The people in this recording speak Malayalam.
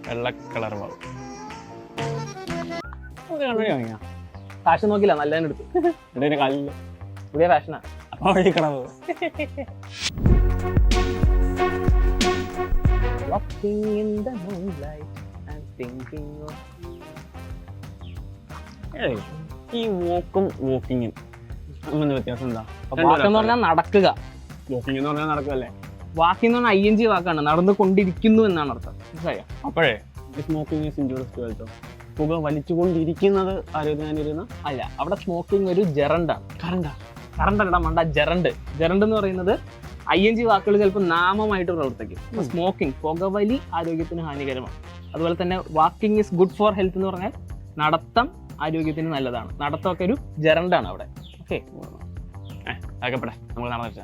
വെള്ള കളർ വാവ്. ഫാഷൻ നോക്കില്ല, നല്ലതിന് എടുത്തു. എന്റെ കാലിൽ പുതിയ ഫാഷനാ. അപ്പൊ വഴിക്കളവ്. Walking in the moonlight and thinking of... ഈ വോക്കും വോക്കിങ്ങും അങ്ങനെ വ്യത്യാസം എന്താ? വാക്ക് എന്ന് പറഞ്ഞാൽ നടക്കുക, വോക്കിംഗ് എന്ന് പറഞ്ഞാൽ നടക്കല്ലേ? വാക്കിംഗ് എന്ന് പറഞ്ഞാൽ ING വാക്കാണ്, നടന്നുകൊണ്ടിരിക്കുന്നു എന്നാണ് അർത്ഥം. മനസ്സിലായോ? അപ്പോഴേ smoking is injurious to health. പുക വലിച്ചുകൊണ്ടിരിക്കുന്നത് ആരോഗ്യഹാനികരന്ന അല്ല. അവിടെ സ്മോക്കിംഗ് ഒരു ജെറണ്ടാണ്. കറണ്ടല്ല മണ്ട, ജെറണ്ട്. ജെറണ്ട് എന്ന് പറയുന്നത് ING വാക്കുകൾ ചിലപ്പോൾ നാമമായിട്ട് പ്രവർത്തിക്കും. സ്മോക്കിംഗ്, പുകവലി ആരോഗ്യത്തിന് ഹാനികരമാണ്. അതുപോലെ തന്നെ walking is good for health എന്ന് പറഞ്ഞാൽ നടത്തം ആരോഗ്യത്തിന് നല്ലതാണ്. നടത്തമൊക്കെ ഒരു ജെറണ്ടാണ് അവിടെ. ഓക്കെ, അതൊക്കെ നമുക്ക് നടന്നു.